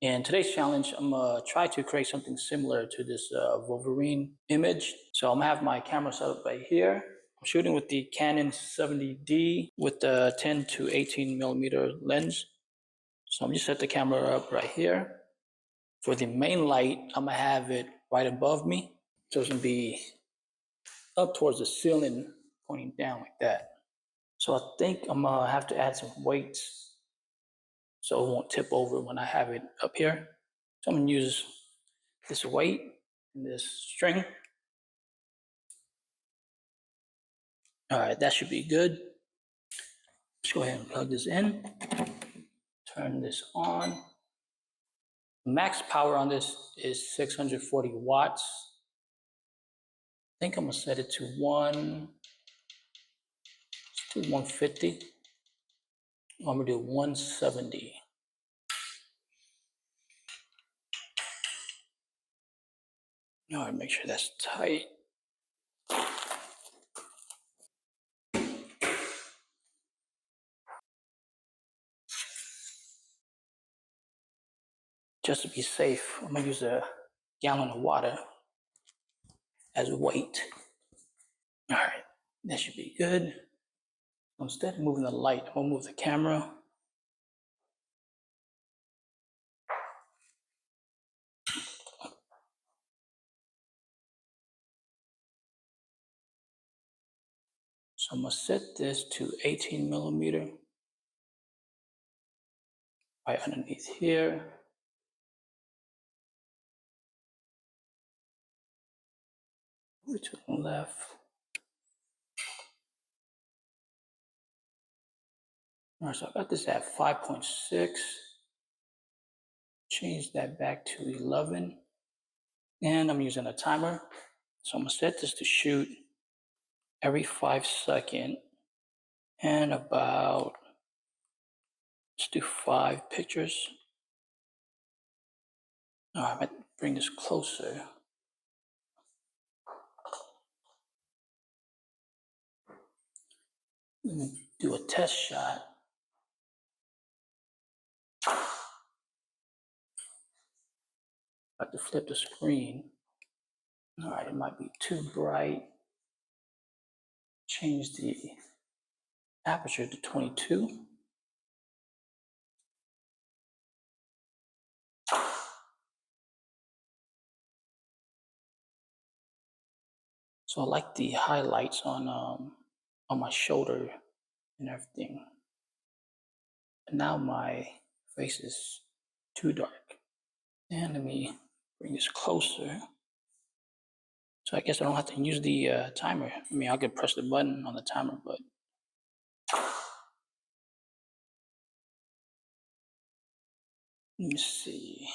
In today's challenge, I'm gonna try to create something similar to this Wolverine image. So I'm gonna have my camera set up right here. I'm shooting with the Canon 70D with the 10 to 18 millimeter lens. So I'm just set the camera up right here. For the main light, I'm gonna have it right above me. So it's gonna be up towards the ceiling, pointing down like that. So I think I'm gonna have to add some weights so it won't tip over when I have it up here. So I'm gonna use this weight and this string. All right, that should be good. Let's go ahead and plug this in. Turn this on. Max power on this is 640 watts. I think I'm gonna set it to 150. I'm gonna do 170. All right, make sure that's tight. Just to be safe, I'm gonna use a gallon of water as a weight. All right, that should be good. So instead of moving the light, I'm gonna move the camera. So I'm gonna set this to 18 millimeter right underneath here. Move to the left. All right, so I got this at 5.6. Change that back to 11. And I'm using a timer. So I'm gonna set this to shoot every 5 seconds and about, let's do 5 pictures. All right, I'm gonna bring this closer. Do a test shot. I have to flip the screen. All right, it might be too bright. Change the aperture to 22. So I like the highlights on my shoulder and everything. And now my face is too dark. And let me bring this closer. So I guess I don't have to use the timer. I mean, I could press the button on the timer, but let me see.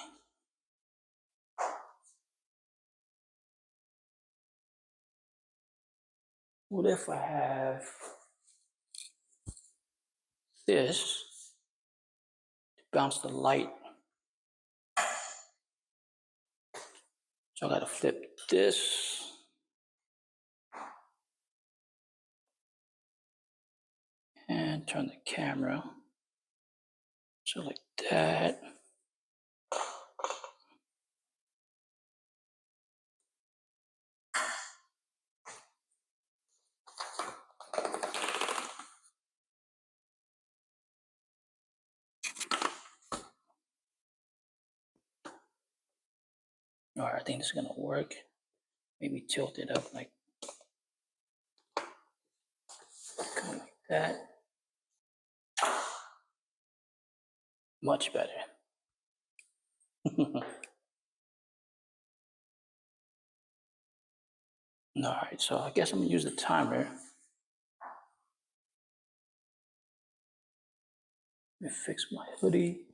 What if I have this to bounce the light? So I gotta flip this. And turn the camera. So like that. All right, I think this is gonna work. Maybe tilt it up like, kind of like that. Much better. All right, so I guess I'm gonna use the timer. Let me fix my hoodie.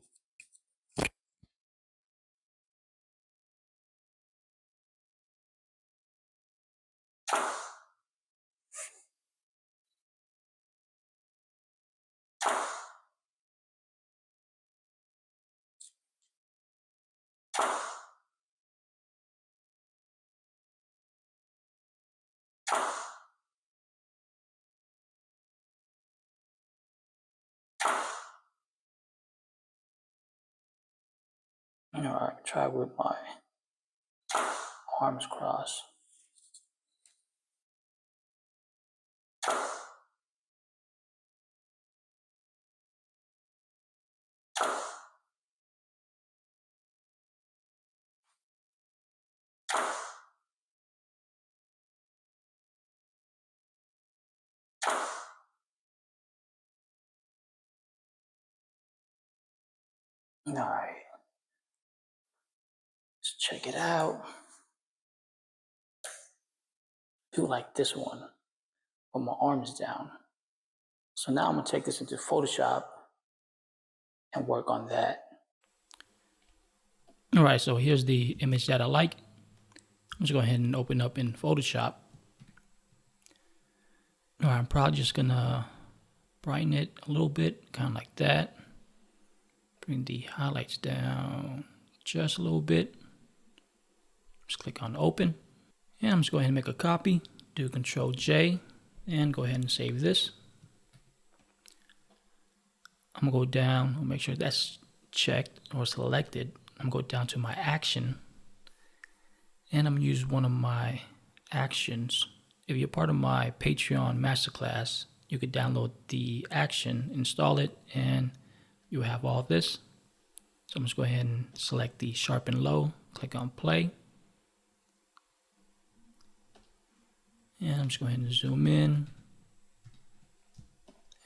All right, try with my arms crossed. All right, let's check it out. Do like this one with my arms down. So now I'm gonna take this into Photoshop and work on that. All right, so here's the image that I like. I'm just go ahead and open up in Photoshop. All right, I'm probably just gonna brighten it a little bit, kind of like that. Bring the highlights down just a little bit. Just click on open. And I'm just going ahead and make a copy. Do Control J and go ahead and save this. I'm gonna go down, I'll make sure that's checked or selected. I'm gonna go down to my action and I'm gonna use one of my actions. If you're part of my Patreon masterclass, you could download the action, install it, and you have all this. So I'm just go ahead and select the sharpen low, click on play. And I'm just go ahead and zoom in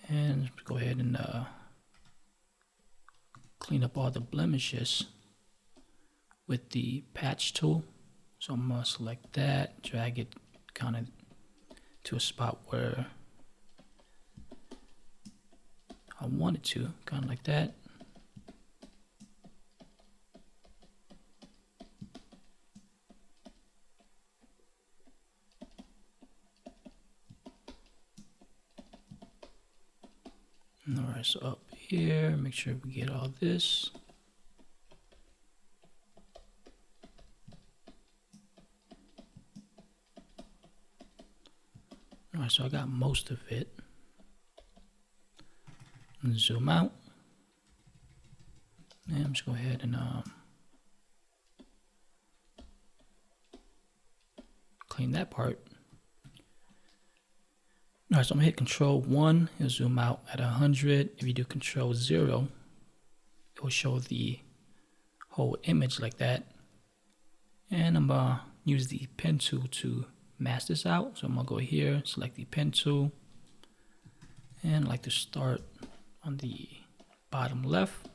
and go ahead and clean up all the blemishes with the patch tool. So I'm gonna select that, drag it kind of to a spot where I want it to, kind of like that. All right, so up here, make sure we get all this. All right, so I got most of it. And zoom out. And I'm just go ahead and clean that part. All right, so I'm gonna hit Control 1, it'll zoom out at 100. If you do Control 0, it will show the whole image like that. And I'm gonna use the pen tool to mask this out. So I'm gonna go here, select the pen tool, and I like to start on the bottom left.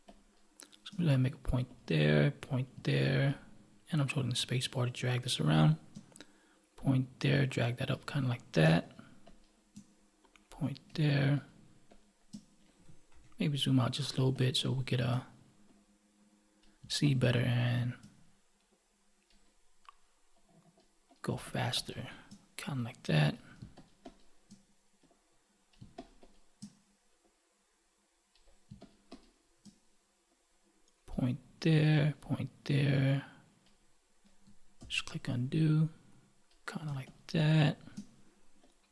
So I'm gonna make a point there, and I'm holding the space bar to drag this around. Point there, drag that up kind of like that. Point there. Maybe zoom out just a little bit so we could see better and go faster. Kind of like that. Point there, point there. Just click undo. Kind of like that.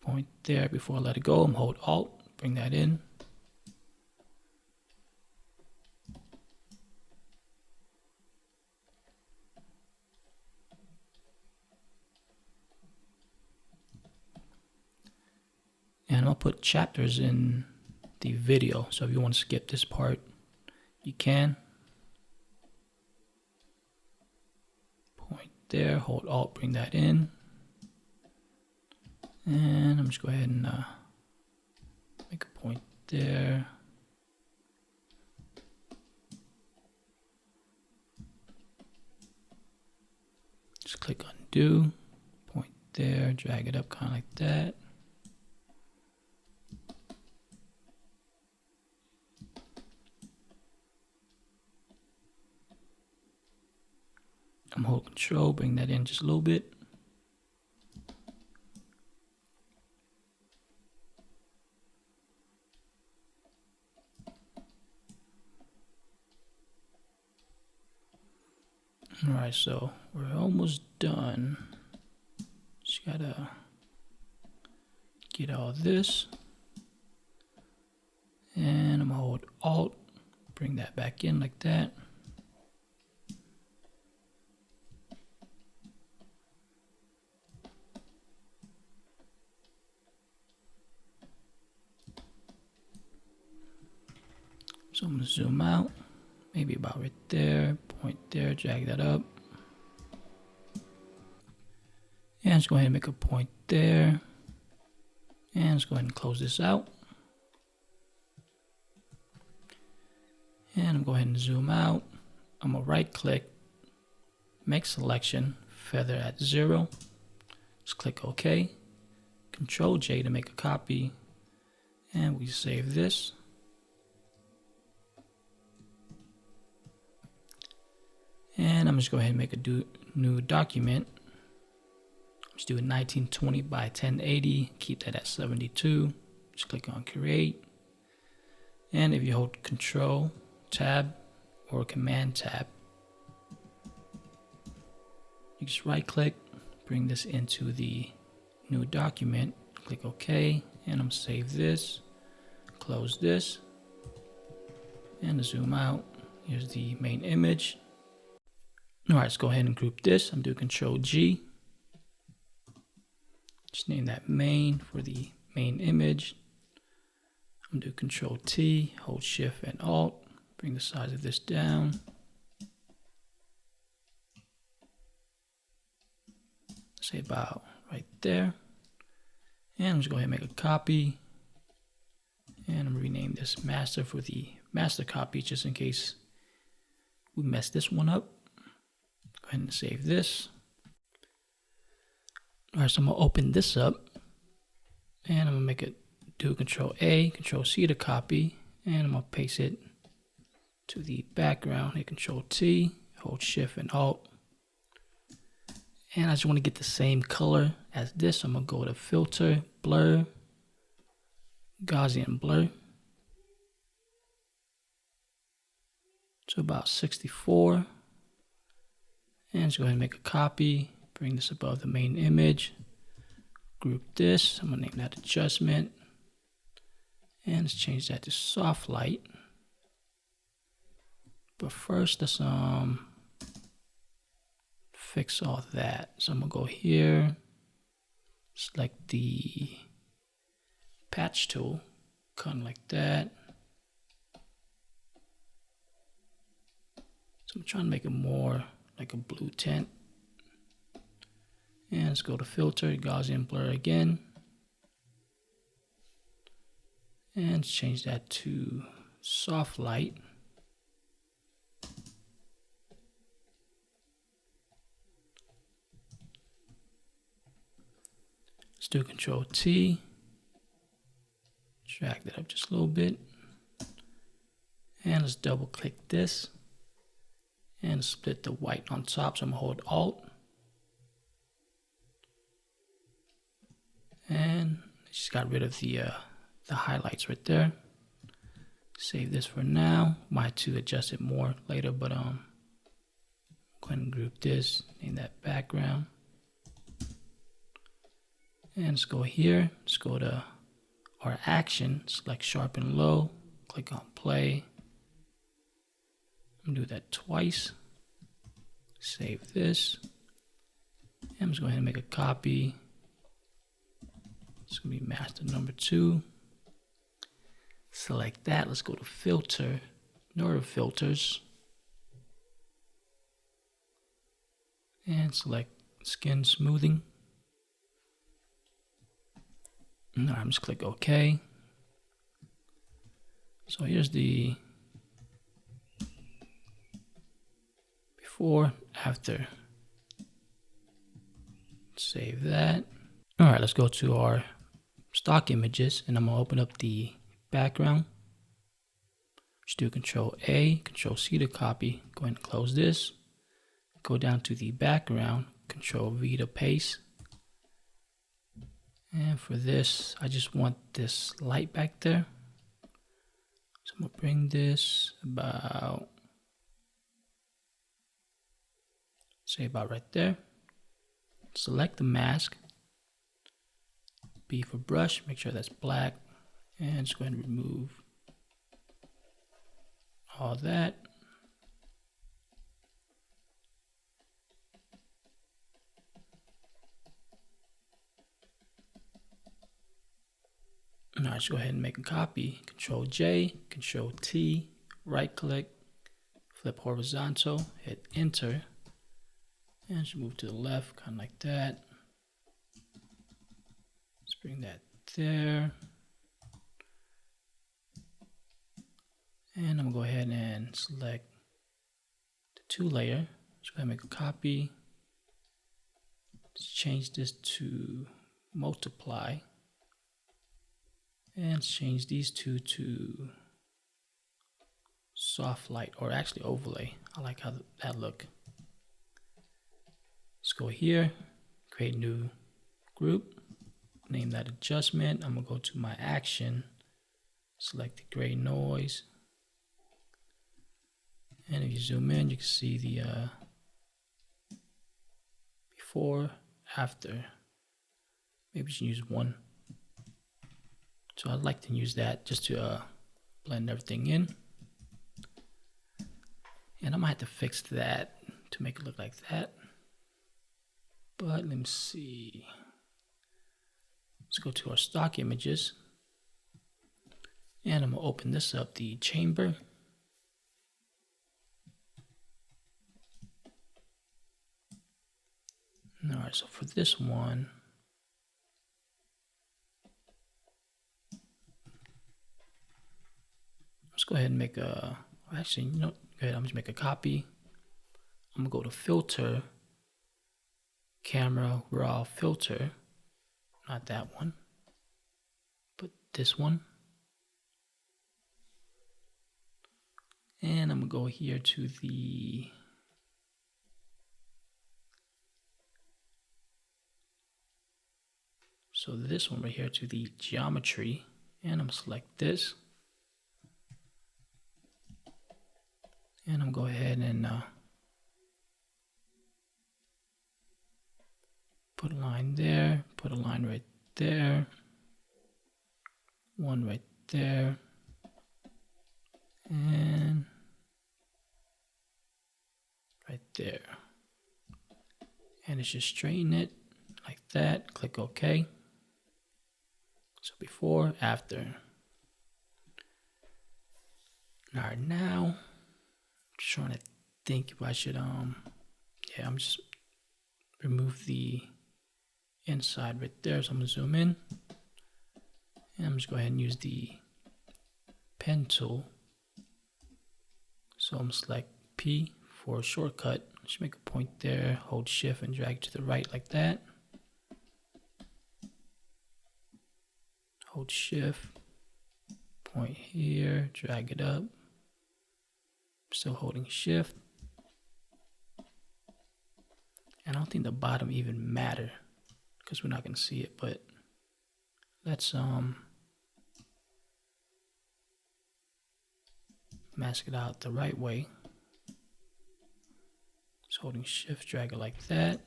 Point there. Before I let it go, I'm hold Alt, bring that in. And I'll put chapters in the video, so if you want to skip this part, you can. Point there, hold Alt, bring that in. And I'm just go ahead and make a point there. Just click undo, point there, drag it up kind of like that. I'm hold Control, bring that in just a little bit. All right, so we're almost done. Just gotta get all this. And I'm gonna hold Alt, bring that back in like that. So I'm gonna zoom out, maybe about right there, point there, drag that up. And let's go ahead and make a point there. And let's go ahead and close this out. And I'm going to go ahead and zoom out. I'm going to right click, make selection, feather at 0. Just click OK. Control J to make a copy. And we save this. And I'm just going to go ahead and make a new document. Just do it 1920 by 1080. Keep that at 72. Just click on Create. And if you hold Control Tab or Command Tab, you just right click, bring this into the new document, click OK, and I'm going to save this, close this, and zoom out. Here's the main image. Alright, let's go ahead and group this. I'm doing Control G. Just name that main for the main image. I'm going to do Control T, hold Shift and Alt, bring the size of this down. Say about right there. And I'm just going to go ahead and make a copy. And I'm going to rename this master for the master copy just in case we mess this one up. Go ahead and save this. Alright, so I'm going to open this up. And I'm going to make it do Control A, Control C to copy. And I'm going to paste it to the background. Hit Control T, hold Shift and Alt. And I just want to get the same color as this. I'm going to go to Filter, Blur, Gaussian Blur. So about 64. And just go ahead and make a copy. Bring this above the main image. Group this. I'm going to name that Adjustment. And let's change that to Soft Light. But first, let's fix all that. So I'm going to go here, select the patch tool, kind of like that. So I'm trying to make it more like a blue tint. And let's go to Filter, Gaussian Blur again. And change that to Soft Light. Let's do Control T. Drag that up just a little bit. And let's double click this. And split the white on top. So I'm going to hold Alt. And just got rid of the highlights right there. Save this for now. Might have to adjust it more later, but go ahead and group this. Name that background. And let's go here. Let's go to our action. Select Sharpen Low. Click on Play. I'm going to do that twice. Save this. And I'm just going to go ahead and make a copy. It's going to be master number 2. Select that. Let's go to Filter, Neural Filters. And select Skin Smoothing. Now I'm just click OK. So here's the before, after. Save that. Alright, let's go to our stock images and I'm going to open up the background. Just do Control A, Control C to copy. Go ahead and close this. Go down to the background, Control V to paste. And for this, I just want this light back there. So I'm going to bring this about, say about right there. Select the mask. B for brush, make sure that's black. And just go ahead and remove all that. Now let's go ahead and make a copy. Control J, Control T, right click, flip horizontal, hit enter, and just move to the left, kind of like that. Let's bring that there. And I'm gonna go ahead and select the 2 layer. Just go ahead and make a copy. Let's change this to multiply. And let's change these 2 to soft light, or actually overlay. I like how that look. Let's go here, create a new group, name that adjustment. I'm gonna go to my action, select the gray noise. And if you zoom in, you can see the before, after. Maybe you should use 1. So I'd like to use that just to blend everything in. And I might have to fix that to make it look like that. But let me see. Let's go to our stock images. And I'm gonna open this up, the chamber. Alright, so for this one, let's go ahead and make a, actually, you know, go ahead, I'm just make a copy. I'm gonna go to filter, camera, raw filter, not that one, but this one. And I'm gonna go here to the so this one right here to the geometry, and I'm gonna select this. And I'm gonna go ahead and put a line there, put a line right there, one right there, and right there. And it's just straighten it like that, click OK. So before, after. Alright, now, just trying to think if I should, yeah, I'm just remove the inside right there. So I'm gonna zoom in. And I'm just go ahead and use the pen tool. So I'm gonna select P for a shortcut. Just make a point there, hold shift and drag to the right like that. Hold shift, point here, drag it up. Still holding shift. And I don't think the bottom even matter because we're not gonna see it, but let's mask it out the right way. Just holding shift, drag it like that.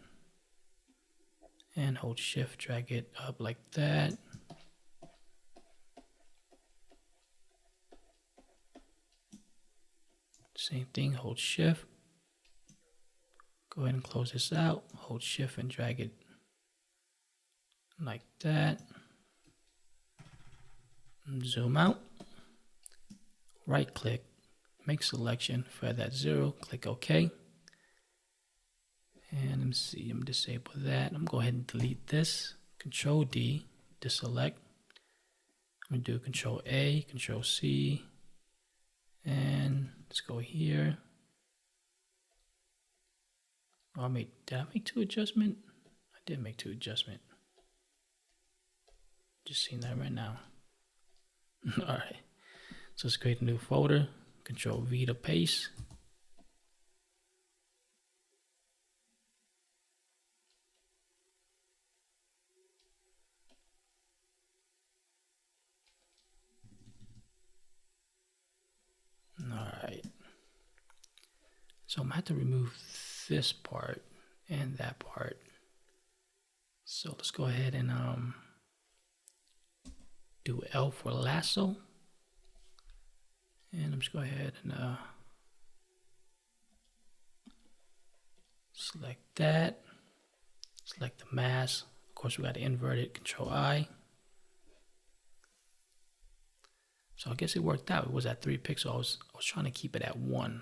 And hold shift, drag it up like that. Same thing, hold shift. Go ahead and close this out. Hold shift and drag it like that. And zoom out. Right click, make selection for that 0, click OK. And let me see, I'm gonna disable that. I'm gonna go ahead and delete this. Control D, deselect. I'm gonna do Control A, Control C, and let's go here. Oh, did I make 2 adjustments? I did make 2 adjustments. Just seeing that right now. Alright, so let's create a new folder. Control V to paste. Alright, so I'm gonna have to remove this part and that part. So let's go ahead and do L for lasso. And I'm just go ahead and select that. Select the mask. Of course, we got to invert it. Control I. So I guess it worked out. It was at 3 pixels. I was trying to keep it at 1.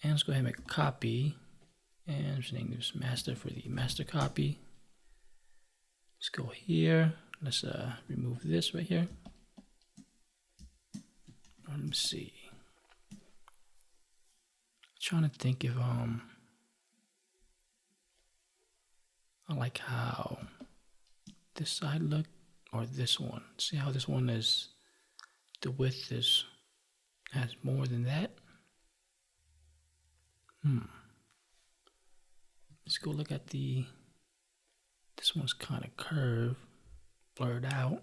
And let's go ahead and make a copy. And I'm just naming this master for the master copy. Let's go here. Let's remove this right here. Let me see. I'm trying to think if I like how this side look or this one. See how this one is, the width has more than that. Let's go look at this one's kind of curved, blurred out.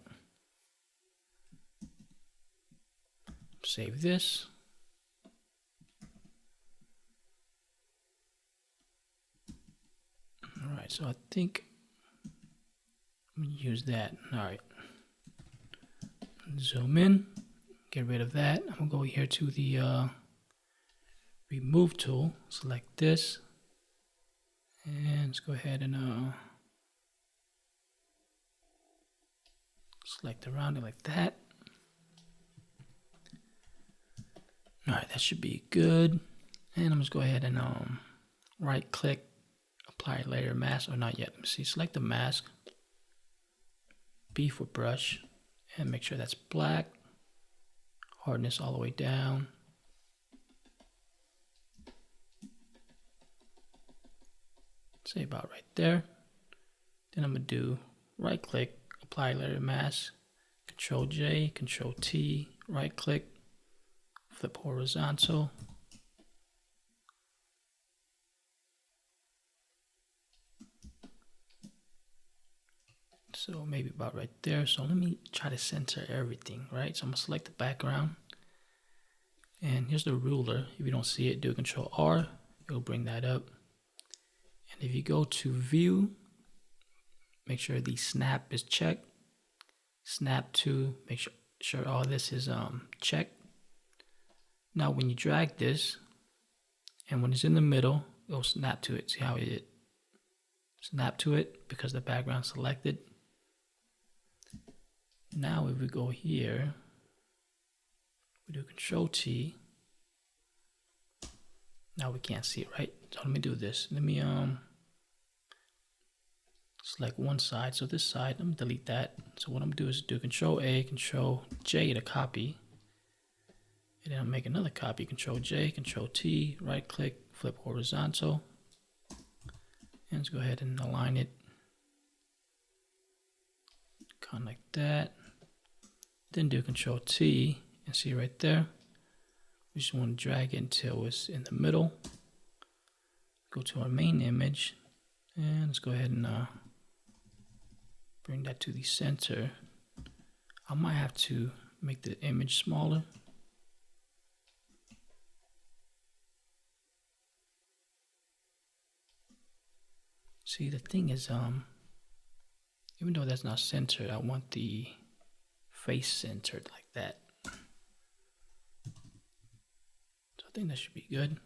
Save this. All right, so I think I'm gonna use that. All right, zoom in, get rid of that. I'm gonna go here to the remove tool, select this, and let's go ahead and select around it like that. All right, that should be good. And I'm just go ahead and right click, apply layer mask, or not yet. Let me see, select the mask, B for brush, and make sure that's black. Hardness all the way down. Say about right there. Then I'm gonna do right click, apply layer mask, Control J, Control T, right click, flip horizontal. So maybe about right there. So let me try to center everything, right? So I'm gonna select the background. And here's the ruler. If you don't see it, do Control R, it'll bring that up. And if you go to view, make sure the snap is checked. Snap to, make sure all this is checked. Now when you drag this, and when it's in the middle, it'll snap to it. See how it snap to it because the background's selected. Now if we go here, we do Control T. Now we can't see it, right? So let me do this. Let me select one side. So this side, I'm gonna delete that. So what I'm gonna do is do Control A, Control J to copy. And then I'll make another copy, Control J, Control T, right click, flip horizontal. And let's go ahead and align it. Kind of like that. Then do Control T and see right there. We just want to drag it until it's in the middle. Go to our main image and let's go ahead and bring that to the center. I might have to make the image smaller. See, the thing is, even though that's not centered, I want the face centered like that. So I think that should be good.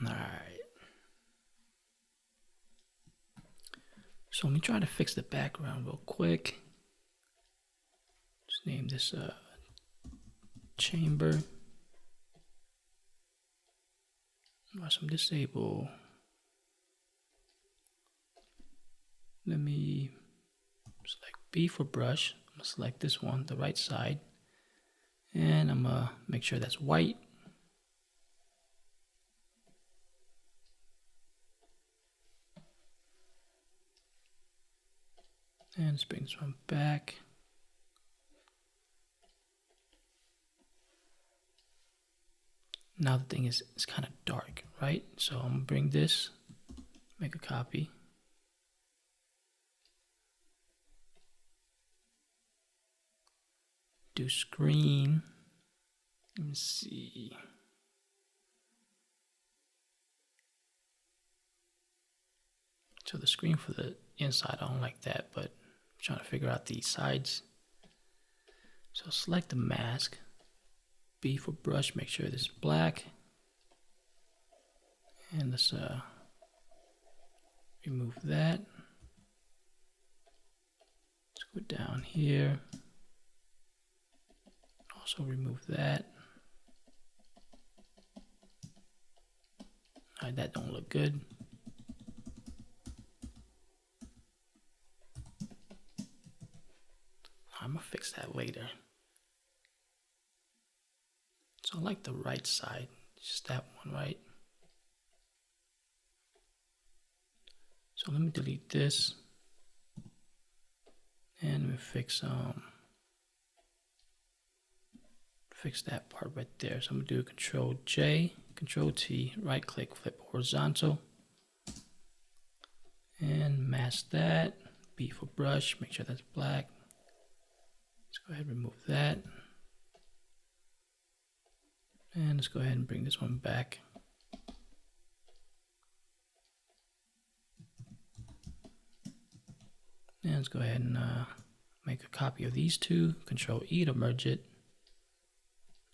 All right. So let me try to fix the background real quick. Just name this chamber. So I'm disable. Let me select B for brush. I'm gonna select this one, the right side, and I'm gonna make sure that's white. And let's bring this one back. Now the thing is, it's kind of dark, right? So I'm gonna bring this, make a copy. Do screen. Let me see. So the screen for the inside, I don't like that, but I'm trying to figure out the sides. So select the mask. B for brush, make sure this is black. And let's remove that. Let's go down here. Also remove that. Alright, that don't look good. I'm gonna fix that later. So I like the right side, just that one, right? So let me delete this. And let me fix that part right there. So I'm gonna do Control J, Control T, right click, flip horizontal. And mask that. B for brush, make sure that's black. Let's go ahead and remove that. And let's go ahead and bring this one back. And let's go ahead and make a copy of these two. Control E to merge it.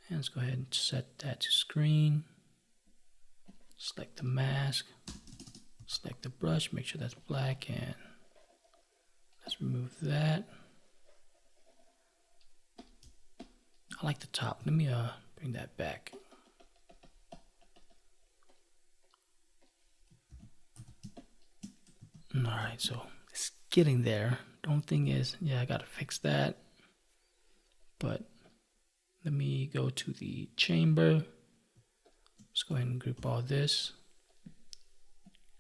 And let's go ahead and set that to screen. Select the mask. Select the brush, make sure that's black, and let's remove that. I like the top. Let me bring that back. Alright, so it's getting there. The only thing is, yeah, I gotta fix that. But let me go to the chamber. Let's go ahead and group all this.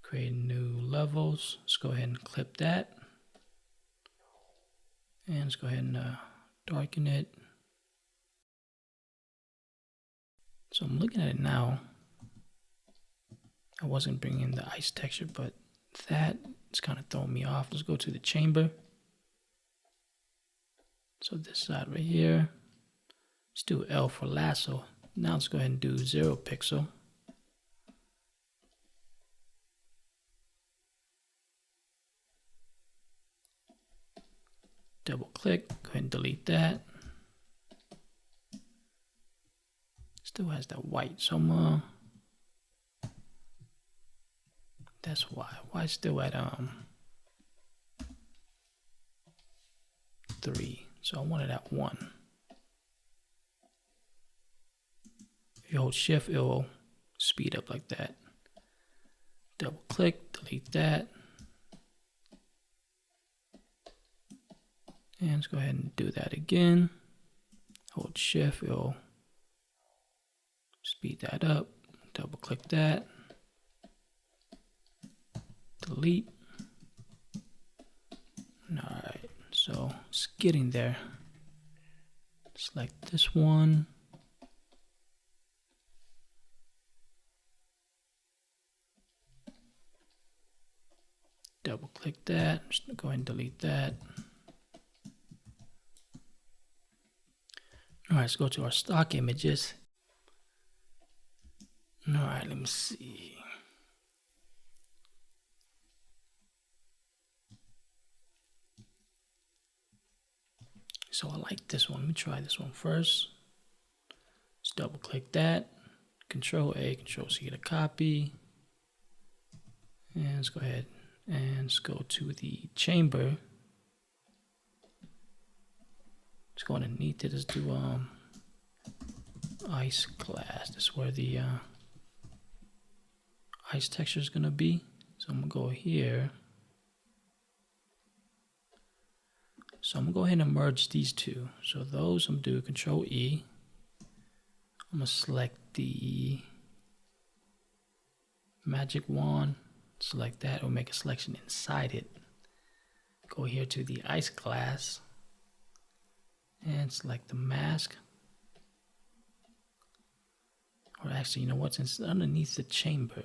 Create new levels. Let's go ahead and clip that. And let's go ahead and darken it. So I'm looking at it now. I wasn't bringing the ice texture, but that is kind of throwing me off. Let's go to the chamber. So this side right here. Let's do L for lasso. Now let's go ahead and do 0 pixel. Double click, go ahead and delete that. Still has that white, so that's why. Why still at 3? So I want it at 1. If you hold shift, it'll speed up like that. Double click, delete that. And let's go ahead and do that again. Hold shift, it'll speed that up. Double click that. Delete. Alright, so it's getting there. Select this one. Double click that. I'm just gonna go ahead and delete that. All right, let's go to our stock images. All right, let me see. So I like this one. Let me try this one first. Let's double click that. Control A, Control C to copy. And let's go ahead and let's go to the chamber. Let's go underneath it. Let's do ice glass. That's where the ice texture is gonna be. So I'm gonna go here. So I'm gonna go ahead and merge these two. So those I'm gonna do Control E. I'm gonna select the magic wand. Select that. It'll make a selection inside it. Go here to the ice glass. And select the mask. Or actually, you know what? Since it's underneath the chamber,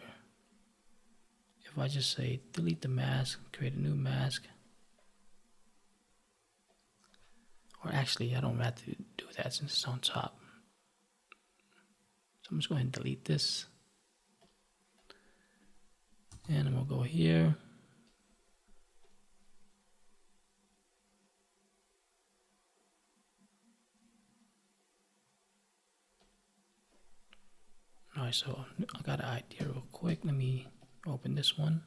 if I just say delete the mask, create a new mask. Or actually, I don't have to do that since it's on top. So I'm just going to delete this. And I'm going to go here. Alright, so I got an idea real quick. Let me open this one.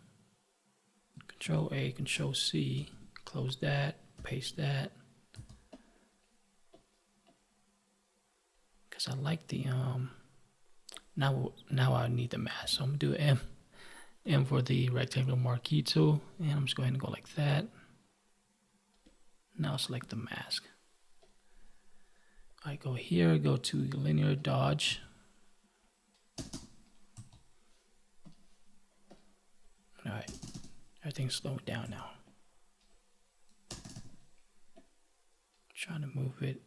Control A, Control C, close that. paste that. Because I like the, now I need the mask. So I'm gonna do M for the rectangular marquee tool. And I'm just going to go like that. Now select the mask. I go here, go to linear dodge. Alright, everything's slowing down now. Trying to move it.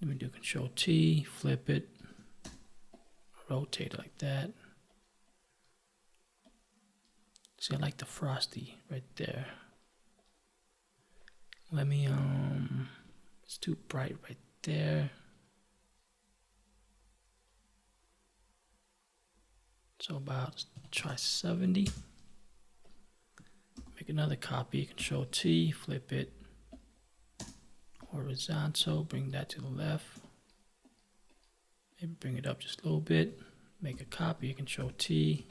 Let me do Control T, flip it, rotate it like that. See, I like the frosty right there. Let me, it's too bright right there. So about, try 70. Make another copy, Control T, flip it, horizontal, bring that to the left. Maybe bring it up just a little bit. Make a copy, Control T.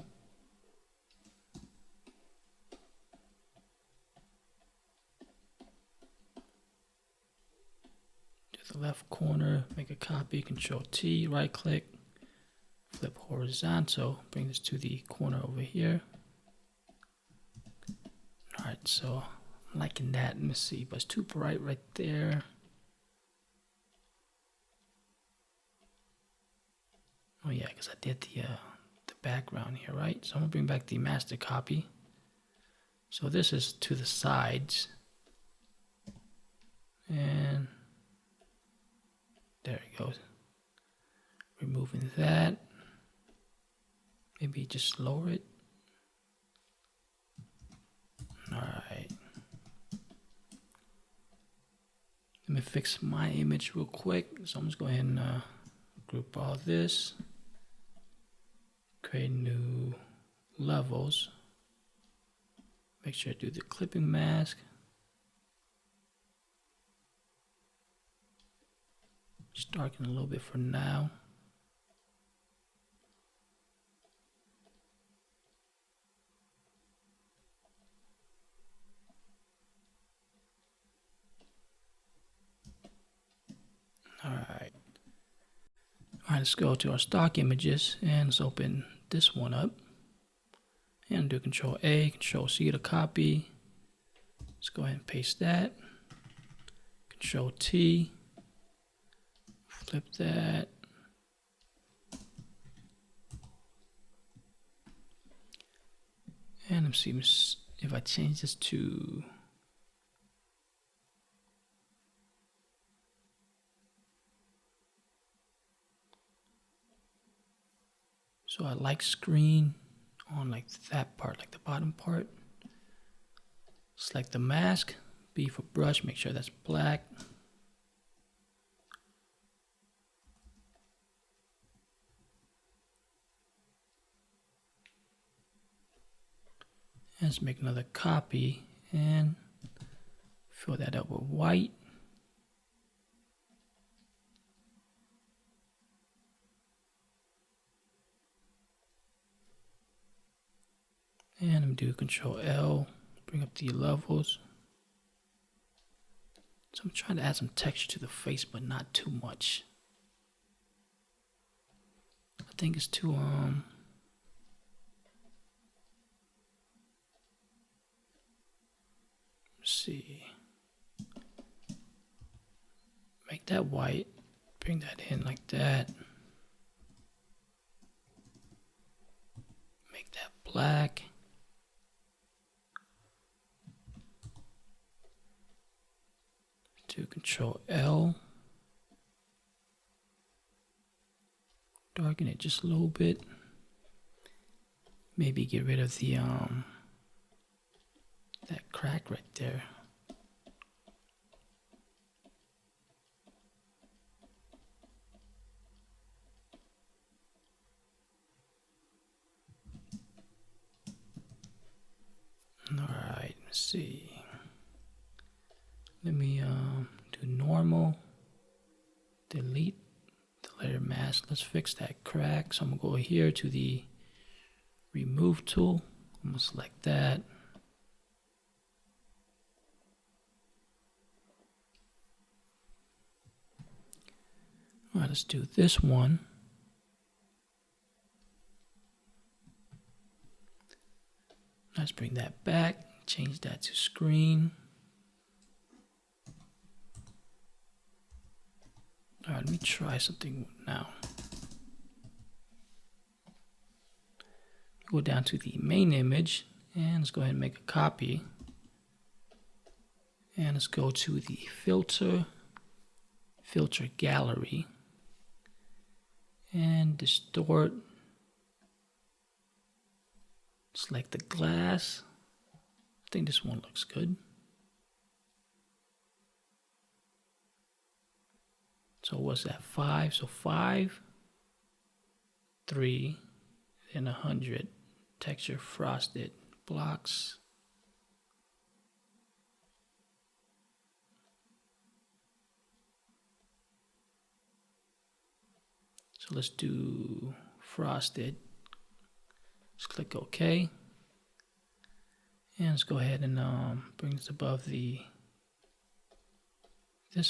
To the left corner, make a copy, Control T, right click, flip horizontal, bring this to the corner over here. Alright, so I'm liking that. Let me see, but it's too bright right there. Oh yeah, because I did the background here, right? So I'm gonna bring back the master copy. So this is to the sides. And there it goes. Removing that. Maybe just lower it. Alright. Let me fix my image real quick. So I'm just going to go ahead and group all this. Create new levels. Make sure I do the clipping mask. Just darken a little bit for now. Alright, let's go to our stock images and let's open this one up. And do Control A, Control C to copy. Let's go ahead and paste that. Control T. Flip that. And let's see if I change this to so I like screen on like that part, like the bottom part. Select the mask, B for brush, make sure that's black. And let's make another copy and fill that up with white. And I'm gonna do Control L, bring up the levels. So I'm trying to add some texture to the face, but not too much. I think it's too, let's see. Make that white, bring that in like that. Make that black. Do Control L. Darken it just a little bit. Maybe get rid of the that crack right there. Alright, let's see. Let me do normal, delete the layer mask. Let's fix that crack. So I'm gonna go here to the remove tool. I'm gonna select that. All right, let's do this one. Let's bring that back, change that to screen. All right, let me try something now. Go down to the main image and let's go ahead and make a copy. And let's go to the filter gallery, and distort. Select the glass. I think this one looks good. So what's that? 5. So 5, 3, and 100. Texture frosted blocks. So let's do frosted. Let's click OK. And let's go ahead and bring this above this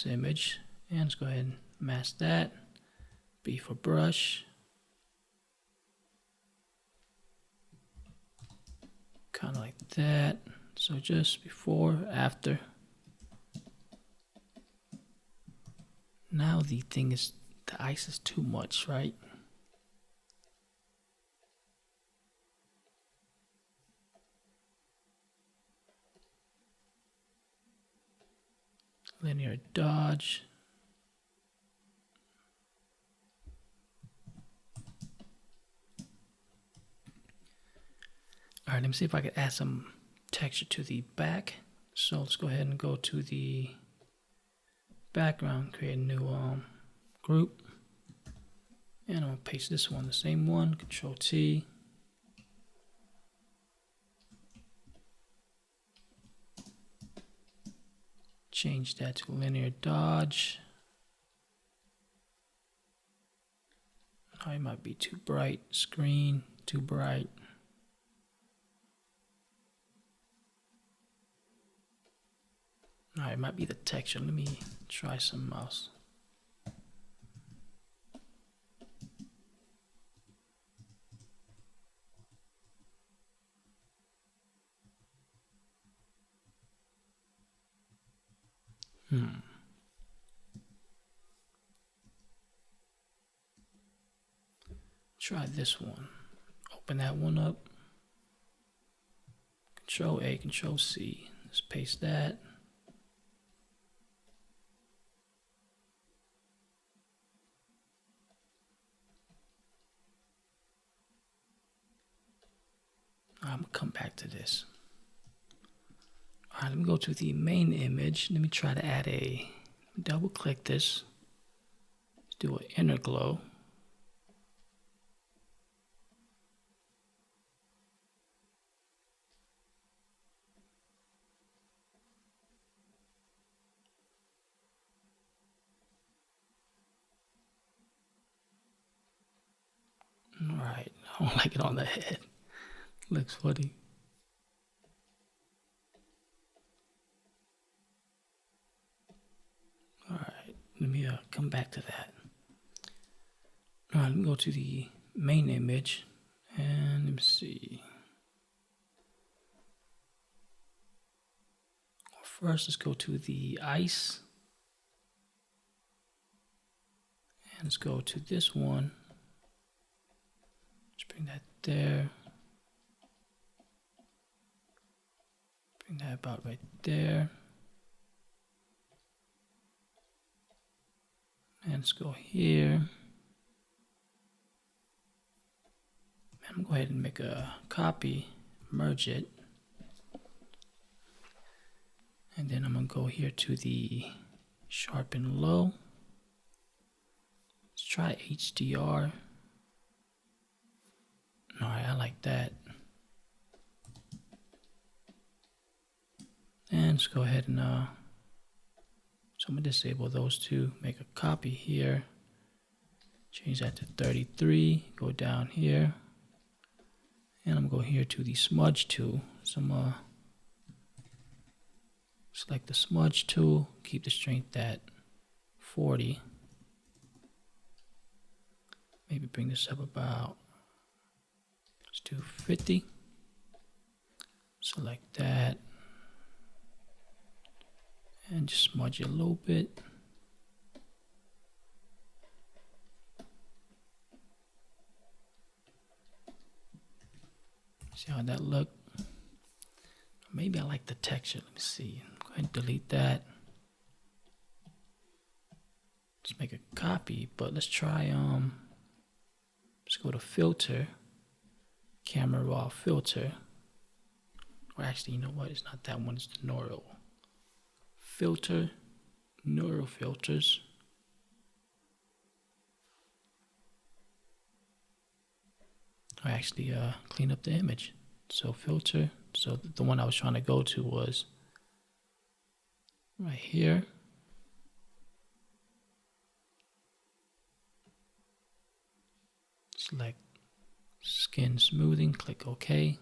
image. And let's go ahead and mask that. B for brush. Kind of like that. So just before, after. Now the ice is too much, right? Linear dodge. All right, let me see if I can add some texture to the back. So let's go ahead and go to the background, create a new group. And I'm gonna paste this one, the same one, Control T. Change that to linear dodge. Oh, it might be too bright. Screen, too bright. All right, it might be the texture. Let me try something else. Try this one. Open that one up. Control A, Control C. Let's paste that. I'm gonna come back to this. All right, let me go to the main image. Let me try to add double click this. Let's do an inner glow. All right, I don't like it on the head. Looks funny. All right, let me come back to that. All right, let me go to the main image and let me see. First, let's go to the ice. And let's go to this one. Let's bring that there. Bring that about right there. And let's go here. I'm going to go ahead and make a copy, merge it. And then I'm going to go here to the sharpen low. Let's try HDR. All right, I like that. And let's go ahead and, so I'm going to disable those two, make a copy here. Change that to 33, go down here. And I'm going to go here to the smudge tool. So I'm going to select the smudge tool, keep the strength at 40. me bring this up about, let's do 50. Select that. And just smudge it a little bit. See how that look? Maybe I like the texture. Let me see. Go ahead and delete that. Let's make a copy, but let's try let's go to filter, camera raw filter. Or actually, you know what? It's not that one, it's the neural. Filter, neural filters. I actually clean up the image. So filter, so the one I was trying to go to was right here. Select skin smoothing, click OK.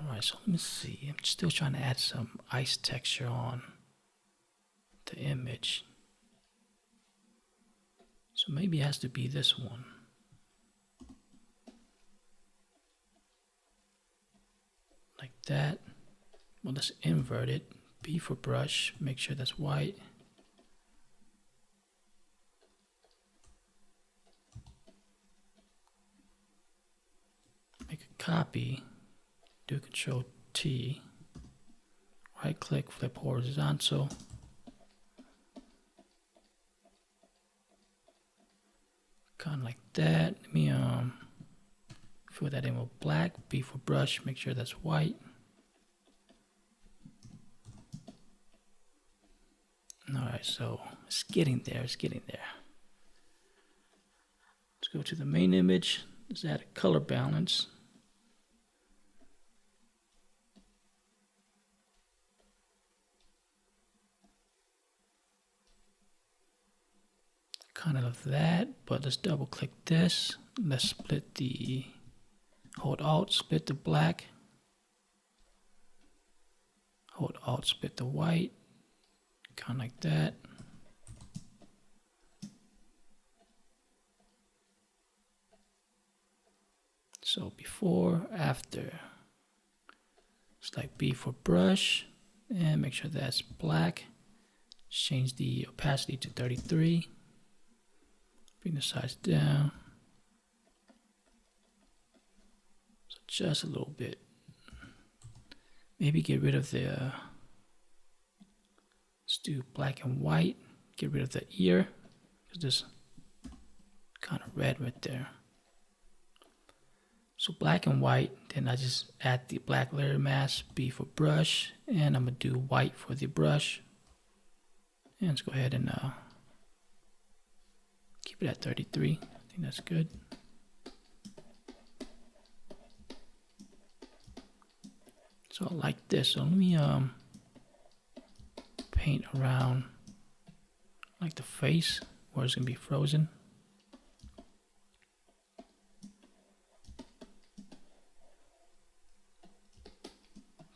Alright, so let me see. I'm still trying to add some ice texture on the image. So maybe it has to be this one. Like that. Well, let's invert it. B for brush, make sure that's white. Make a copy, do Control T, right click, flip horizontal. Kind of like that. Let me fill that in with black. B for brush, make sure that's white. Alright, so it's getting there, it's getting there. Let's go to the main image. Let's add a color balance. Kind of that, but let's double click this. Let's split the, hold Alt, split the black. Hold Alt, split the white. Kind of like that. So before, after. Select B for brush and make sure that's black. Change the opacity to 33. Bring the size down. So just a little bit. Maybe get rid of the, let's do black and white. Get rid of the ear, because there's kind of red right there. So black and white, then I just add the black layer mask, B for brush, and I'm gonna do white for the brush. And let's go ahead and keep it at 33. I think that's good. So like this. So let me paint around like the face where it's gonna be frozen.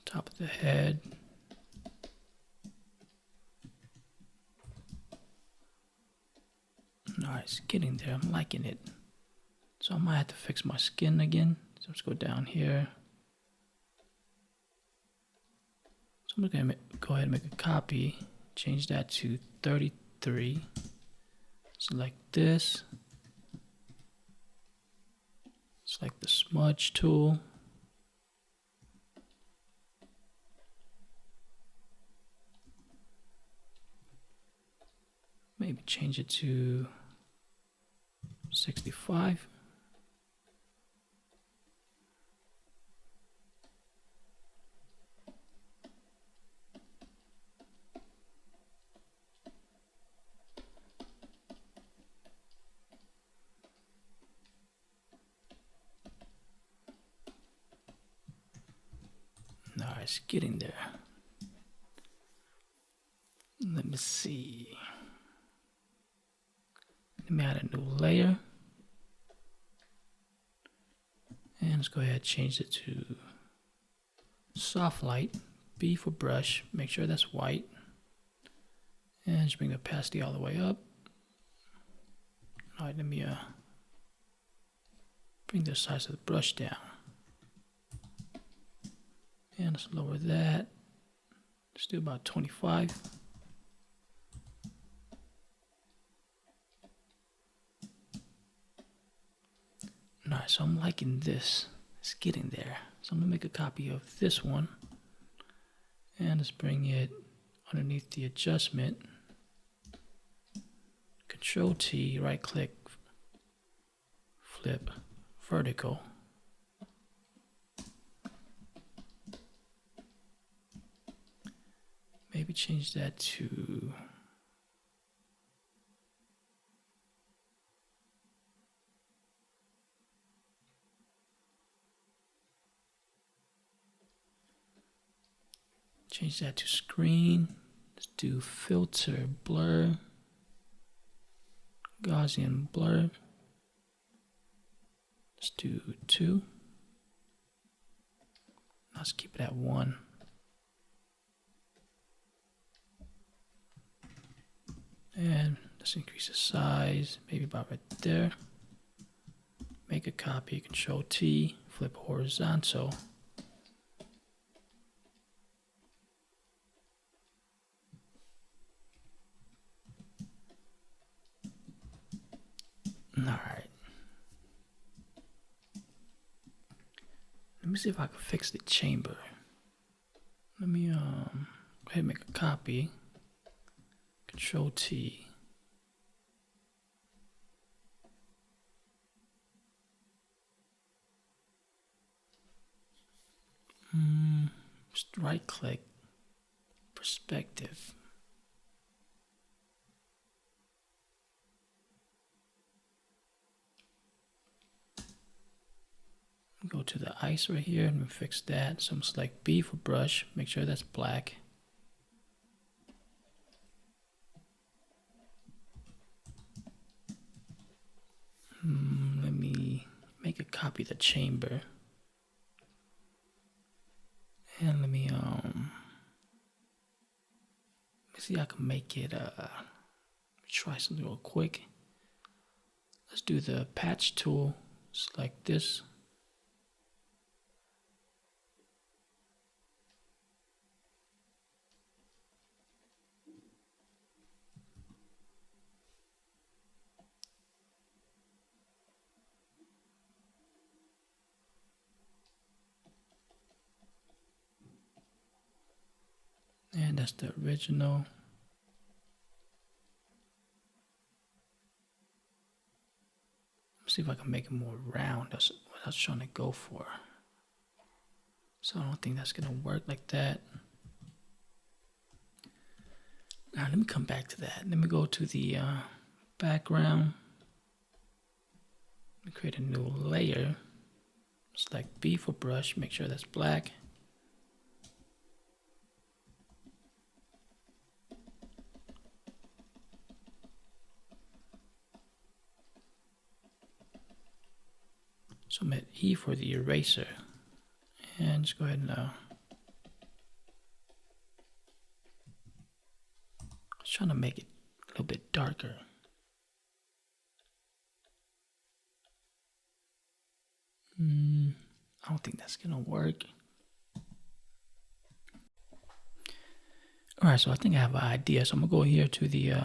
Top of the head. Alright, it's getting there. I'm liking it. So I might have to fix my skin again. So let's go down here. So I'm gonna go ahead and make a copy. Change that to 33. Select this. Select the smudge tool. Maybe change it to 65. Now it's getting there. Let me see. Let me add a new layer. And let's go ahead and change it to soft light. B for brush, make sure that's white. And just bring the opacity all the way up. All right, let me bring the size of the brush down. And let's lower that. Let's do about 25. All right, so I'm liking this. It's getting there. So I'm gonna make a copy of this one. And let's bring it underneath the adjustment. Control T, right click, flip, vertical. Maybe change that to screen. Let's do filter, blur, Gaussian blur. Let's do 2. Let's keep it at 1. And let's increase the size, maybe about right there. Make a copy, Control T, flip horizontal. All right. Let me see if I can fix the chamber. Let me go ahead and make a copy. Control T. Just right click, perspective. Go to the ice right here and fix that. So I'm select B for brush, make sure that's black. Let me make a copy of the chamber. And let me see if I can make it try something real quick. Let's do the patch tool, select this. And that's the original. Let's see if I can make it more round. That's what I was trying to go for. So I don't think that's gonna work like that. Now let me come back to that. Let me go to the background. Let me create a new layer. Select B for brush, make sure that's black. So I'm at E for the eraser. And just go ahead and I was trying to make it a little bit darker. I don't think that's gonna work. All right, so I think I have an idea. So I'm gonna go here to the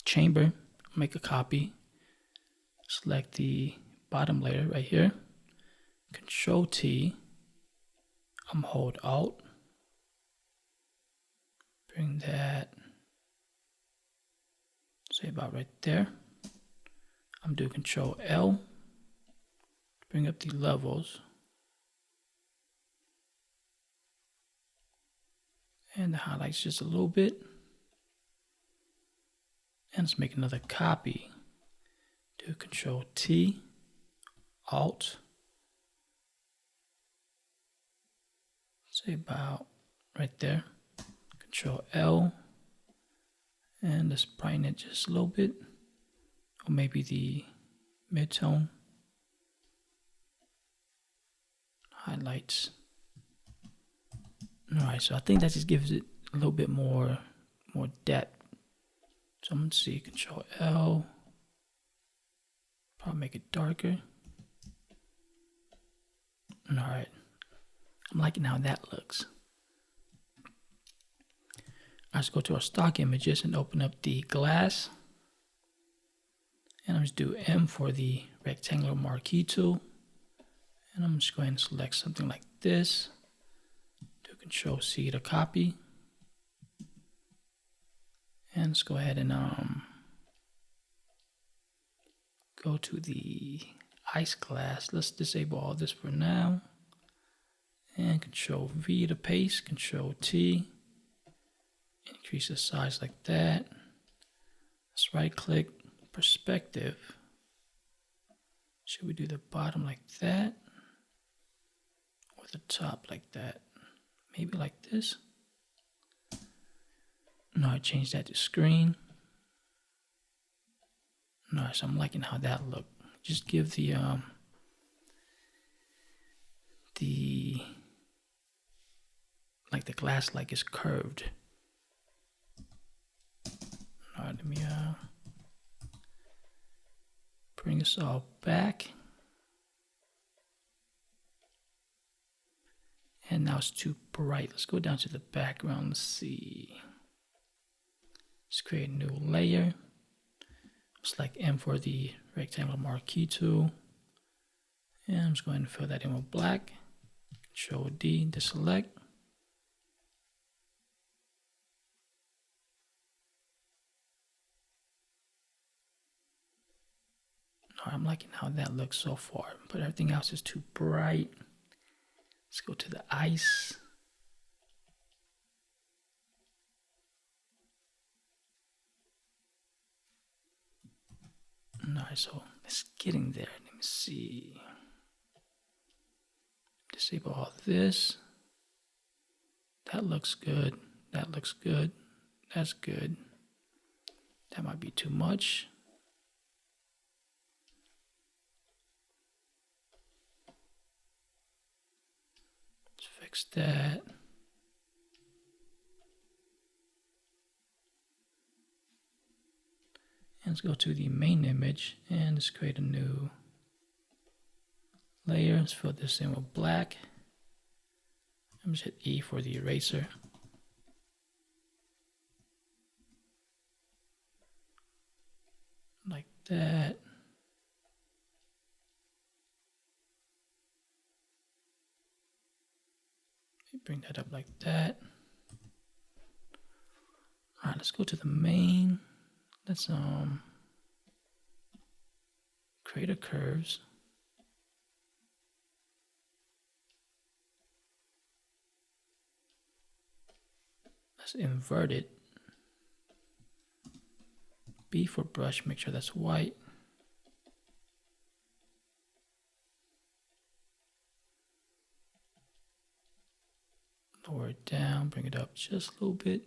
chamber, make a copy, select the bottom layer right here, Control T, I'm hold Alt, bring that, say about right there. I'm doing Control L, bring up the levels, and the highlights just a little bit. And let's make another copy. Do Control T, Alt, say about right there. Control L, and let's brighten it just a little bit, or maybe the mid-tone. Highlights. All right, so I think that just gives it a little bit more depth. So I'm gonna see Control L, Probably make it darker. All right, I'm liking how that looks. Let's go to our stock images and open up the glass. And I'm just do M for the rectangular marquee tool. And I'm just going to select something like this. Do Control C to copy. And let's go ahead and go to the ice glass. Let's disable all this for now. And Control V to paste, Control T. Increase the size like that. Let's right click, perspective. Should we do the bottom like that? Or the top like that? Maybe like this. No, I changed that to screen. Nice, I'm liking how that looked. Just give the like the glass like is curved. All right, let me bring this all back. And now it's too bright. Let's go down to the background. Let's see. Let's create a new layer. Select M for the rectangular marquee tool. And I'm just going to fill that in with black. Control D to select. I'm liking how that looks so far, but everything else is too bright. Let's go to the ice. Alright, so it's getting there. Let me see. Disable all this. That looks good. That looks good. That's good. That might be too much. Let's fix that. And let's go to the main image and let's create a new layer. Let's fill this in with black. I'm just hit E for the eraser. Like that. Bring that up like that. All right, let's go to the main. Let's create a curves. Let's invert it. B for brush, make sure that's white. Lower it down, bring it up just a little bit.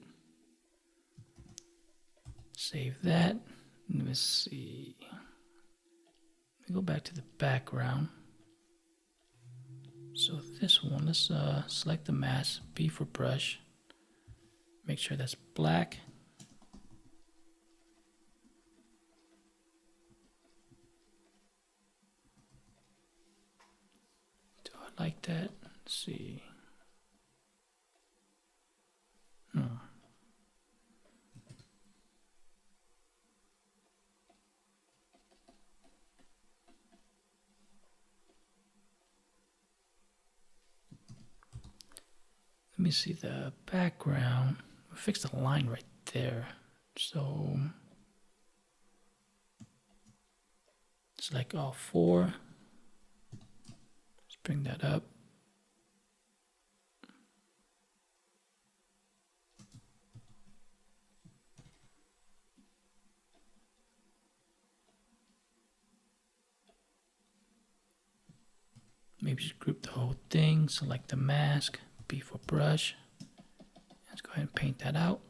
Save that. Let me see. Let me go back to the background. So this one, let's select the mask, B for brush. Make sure that's black. Do I like that? Let's see. Let me see the background. We'll fix the line right there. So select all four. Let's bring that up. Maybe just group the whole thing. Select the mask, B for brush. Let's go ahead and paint that out.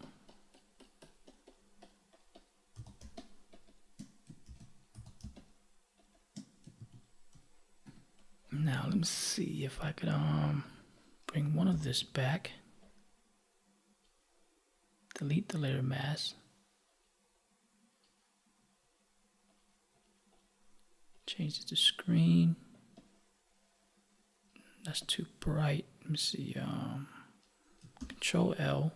Now let me see if I could bring one of this back. Delete the layer mask. Change it to screen. That's too bright. Let me see. Control L.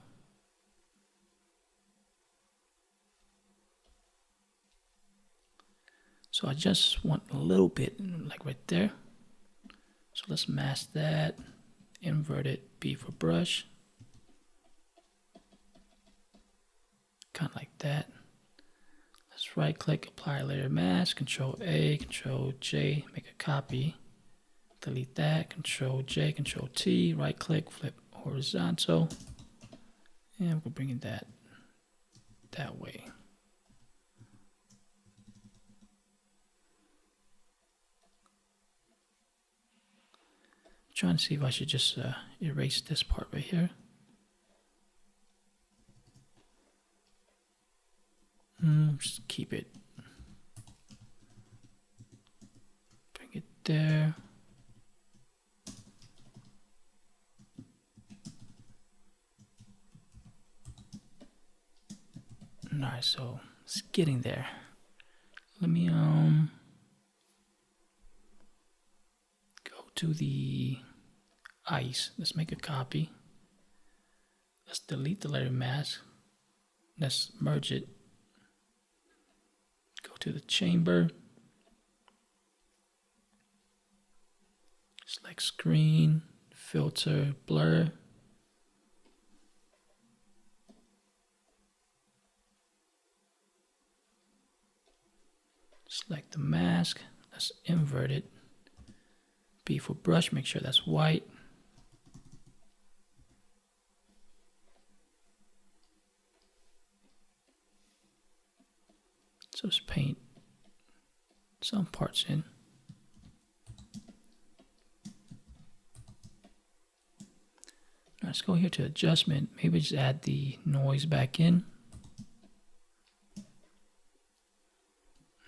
So I just want a little bit, like right there. So let's mask that. Invert it. B for brush. Kind of like that. Let's right click, apply layer mask. Control A, Control J, make a copy. Delete that. Control J, Control T. Right click, flip horizontal. And we'll bring it that way. Trying to see if I should just erase this part right here. Just keep it. Bring it there. Alright, so it's getting there. Let me go to the ice. Let's make a copy. Let's delete the layer mask. Let's merge it. Go to the chamber. Select screen, filter, blur. Select the mask. Let's invert it. B for brush, make sure that's white. So let's paint some parts in. Let's go here to adjustment. Maybe just add the noise back in.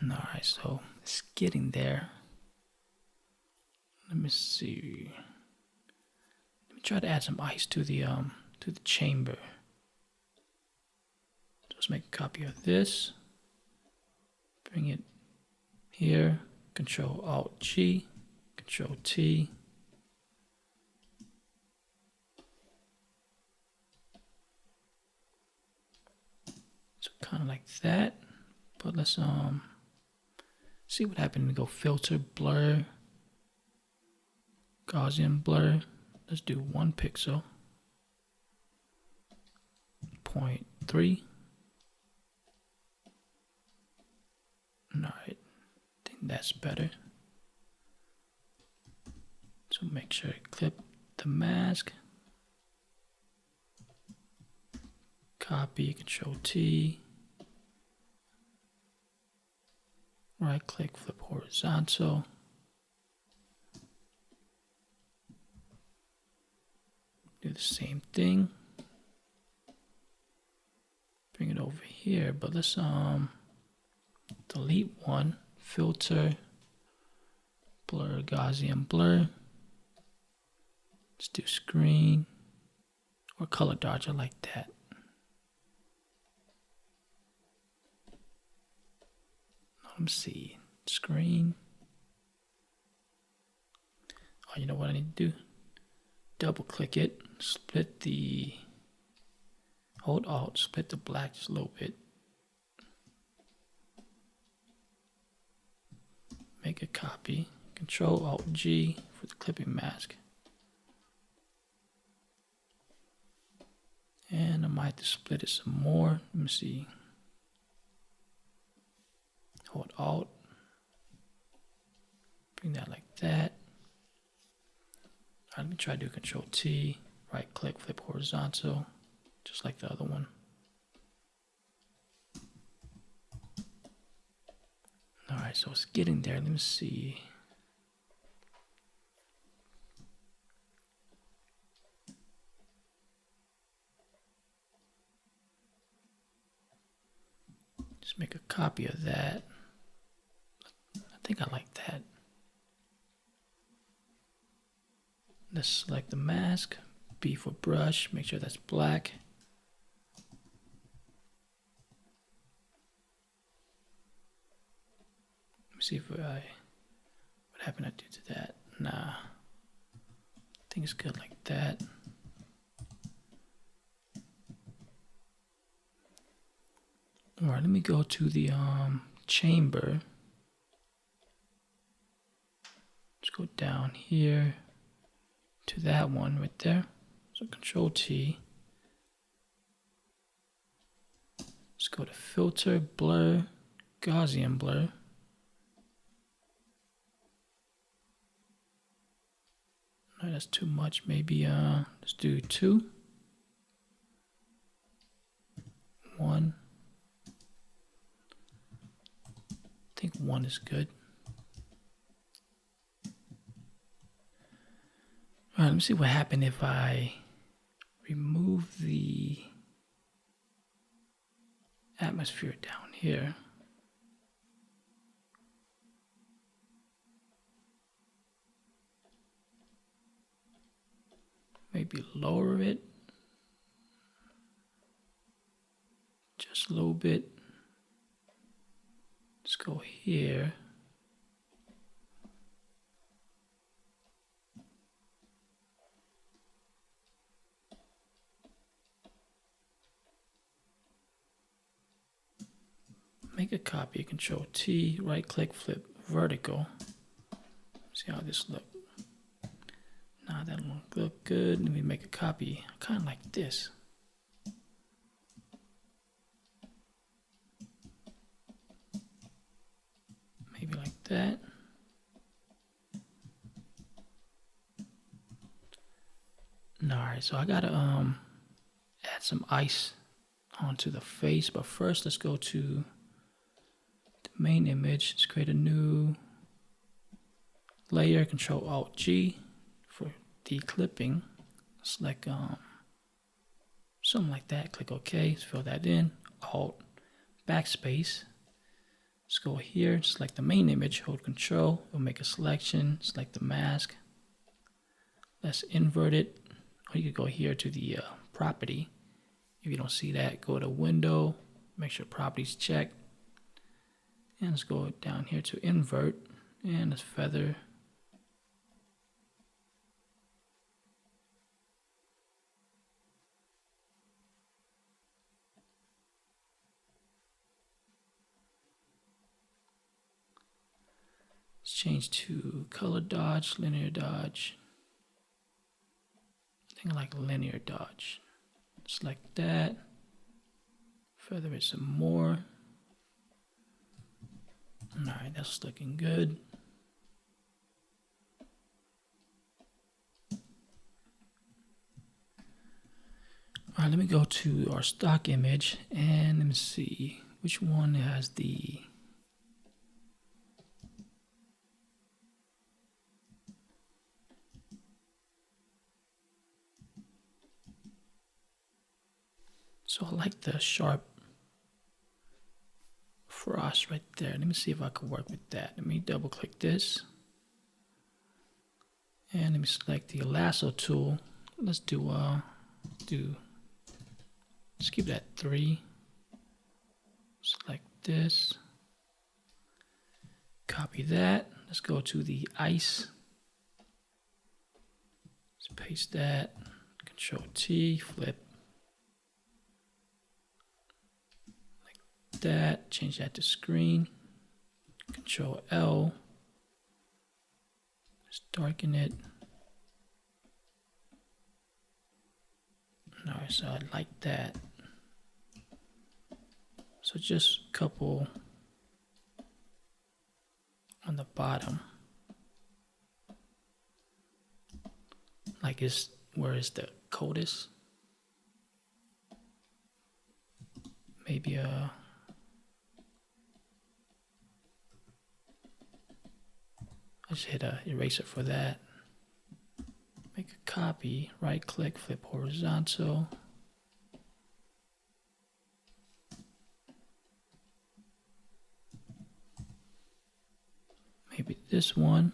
Alright, so it's getting there. Let me see. Let me try to add some ice to the chamber. So let's make a copy of this. Bring it here. Control Alt G. Control T. So kind of like that. But let's see what happened. We go filter, blur, Gaussian blur. Let's do 1 pixel. 0.3. Alright, I think that's better. So make sure I clip the mask. Copy, Control T. Right click, flip horizontal. Do the same thing. Bring it over here, but let's delete one. Filter, blur, Gaussian blur. Let's do screen or color dodge. I like that. Let me see. Screen. Oh, you know what I need to do? Double click it. Split the. Hold Alt. Split the black just a little bit. Make a copy. Control Alt G for the clipping mask. And I might have to split it some more. Let me see. Hold Alt. Bring that like that. All right, let me try to do Control T. Right click, flip horizontal. Just like the other one. Alright, so it's getting there. Let me see. Just make a copy of that. I think I like that. Let's select the mask. B for brush. Make sure that's black. Let me see if I What happened I do to that? Nah. I think it's good like that. Alright, let me go to the chamber. Let's go down here to that one right there. So Control T. Let's go to Filter, Blur, Gaussian Blur. No, that's too much. Maybe let's do 2. 1. I think 1 is good. All right, let me see what happened if I remove the atmosphere down here. Maybe lower it just a little bit. Let's go here. Make a copy, Control T, right click, flip vertical. See how this look. Nah, that don't look good. Let me make a copy. Kind of like this. Maybe like that. Alright, so I gotta add some ice onto the face, but first let's go to the main image. Let's create a new layer, Control Alt G for declipping. Select something like that, click OK, let's fill that in, Alt, backspace. Let's go here, select the main image, hold Control, we'll make a selection, select the mask. Let's invert it, or you could go here to the property. If you don't see that, go to Window, make sure Properties checked. And let's go down here to Invert, and let's feather. Let's change to color dodge, linear dodge. I think I like linear dodge. Select that. Feather it some more. Alright, that's looking good. Alright, let me go to our stock image and let me see which one has the so I like the sharp frost right there. Let me see if I can work with that. Let me double click this. And let me select the lasso tool. Let's do let's keep that 3. Select this. Copy that. Let's go to the ice. Let's paste that. Control T, flip. That, change that to screen, Control L, let's darken it. Alright, so I like that. So just a couple on the bottom, like it's where is the coldest. Maybe I just hit a eraser for that. Make a copy, right click, flip horizontal. Maybe this one.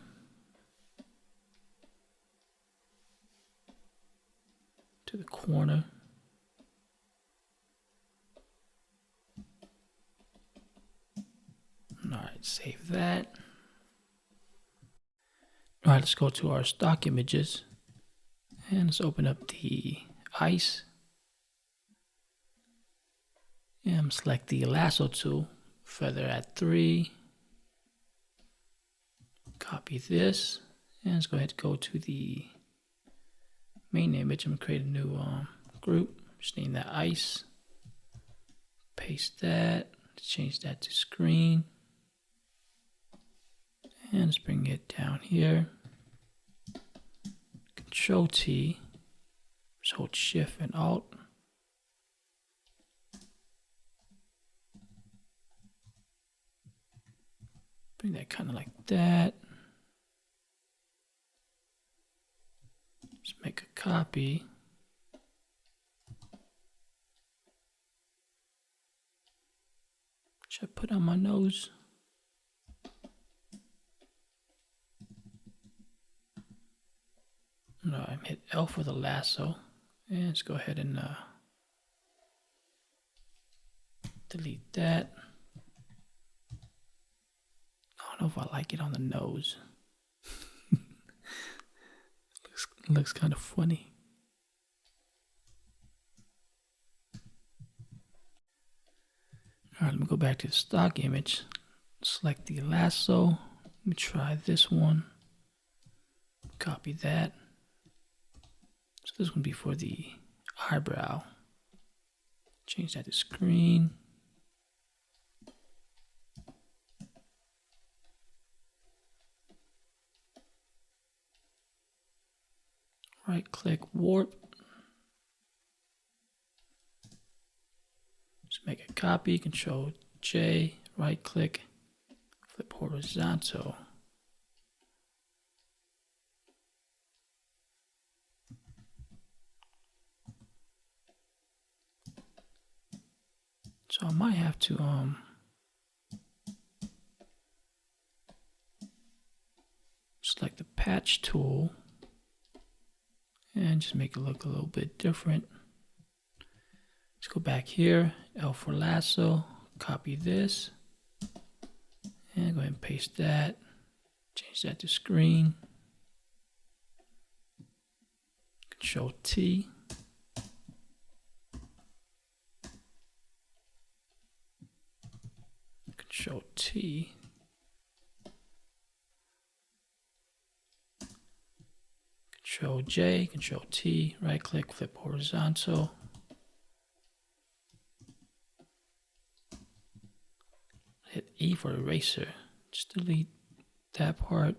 To the corner. Alright, save that. Alright, let's go to our stock images and let's open up the ice. And select the lasso tool, feather at 3. Copy this, and let's go ahead and go to the main image. I'm going to create a new group. Just name that ice. Paste that. Change that to screen. And let's bring it down here. Control T. Just hold Shift and Alt. Bring that kind of like that. Just make a copy. Should I put on my nose? No, I hit L for the lasso. And let's go ahead and delete that. I don't know if I like it on the nose. looks kind of funny. Alright, let me go back to the stock image. Select the lasso. Let me try this one. Copy that. So this one be for the eyebrow. Change that to screen. Right click warp. Just make a copy, Control J, right click, flip horizontal. So I might have to select the patch tool and just make it look a little bit different. Let's go back here, L for lasso, copy this, and go ahead and paste that, change that to screen, Control T, Control T, Control J, Control T, right click, flip horizontal. Hit E for eraser. Just delete that part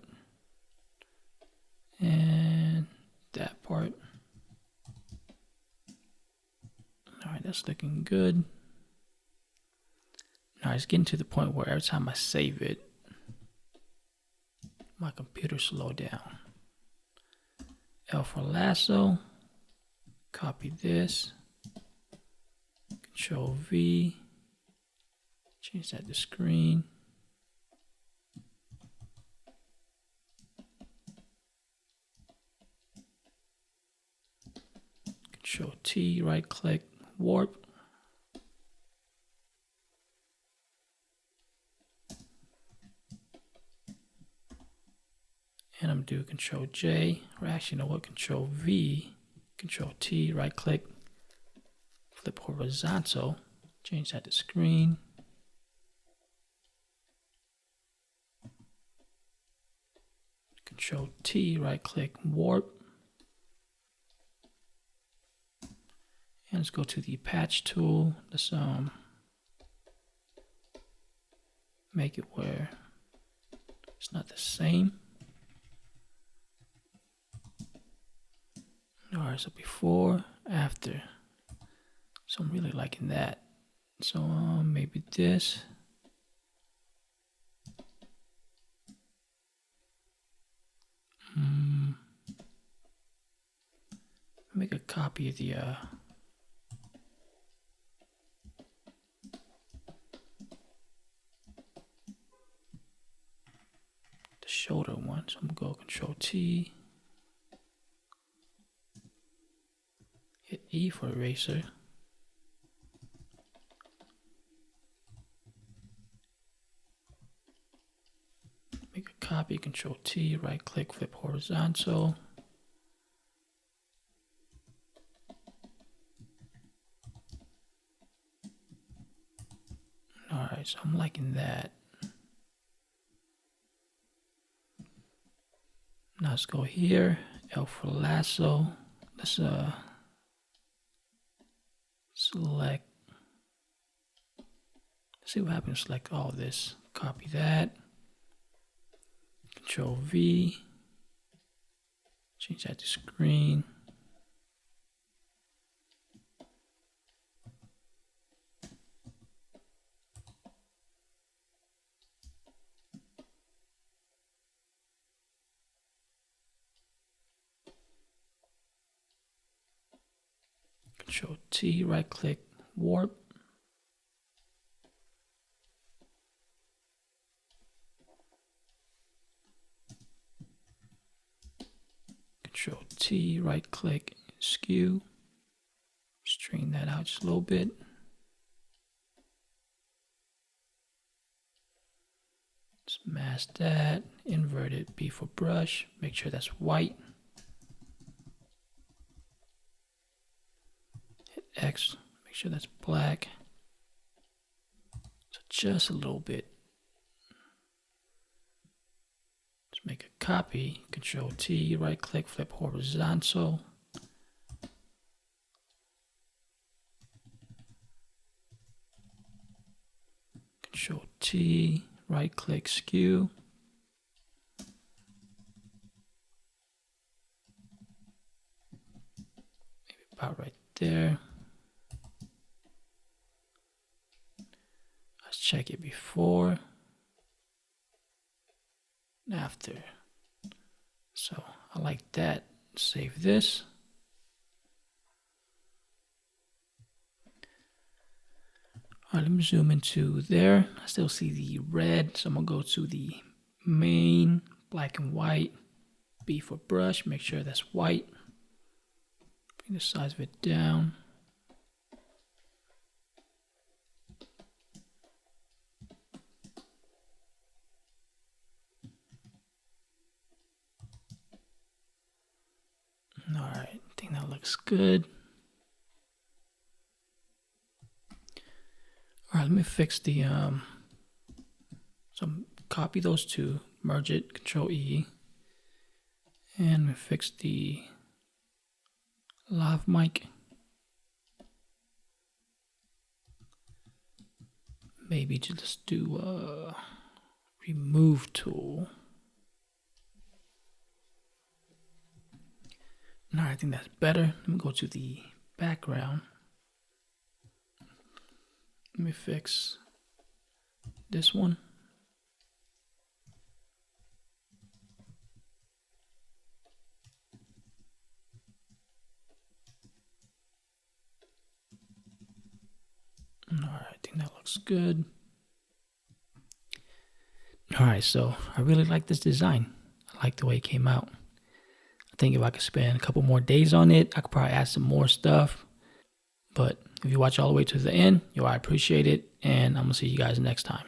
and that part. Alright, that's looking good. Now it's getting to the point where every time I save it, my computer slows down. L for lasso, copy this, Control V, change that to screen. Control T, right click, warp. And I'm doing Control J, or actually, you know what, Control V, Control T, right click, flip horizontal, change that to screen. Control T, right click, warp. And let's go to the patch tool. Let's make it where it's not the same. Alright, so before, after. So I'm really liking that. So maybe this. Make a copy of the shoulder one. So I'm gonna go Control T. Hit E for eraser. make a copy, Control T, right click, flip horizontal. Alright, so I'm liking that. Now let's go here, L for lasso. Let's select, let's see what happens. Select all this, copy that, Control V, change that to screen. Control T, right click, warp. Control T, right click, skew. Straighten that out just a little bit. Let's mask that, invert it, B for brush, make sure that's white. Hit X, make sure that's black. So just a little bit. Let's make a copy, Control T, right click, flip horizontal. Control T, right click, skew. Maybe about right there. Let's check it before and after. So I like that. Save this. All right, let me zoom into there. I still see the red, so I'm gonna go to the main, black and white, B for brush, make sure that's white. Bring the size of it down. All right, I think that looks good. All right, let me fix the, so copy those two, merge it, Control E, and we fix the lav mic. Maybe just do a remove tool. All right, I think that's better. Let me go to the background. Let me fix this one. All right, I think that looks good. All right, so I really like this design. I like the way it came out. I think if I could spend a couple more days on it, I could probably add some more stuff. But if you watch all the way to the end, I appreciate it, and I'm gonna see you guys next time.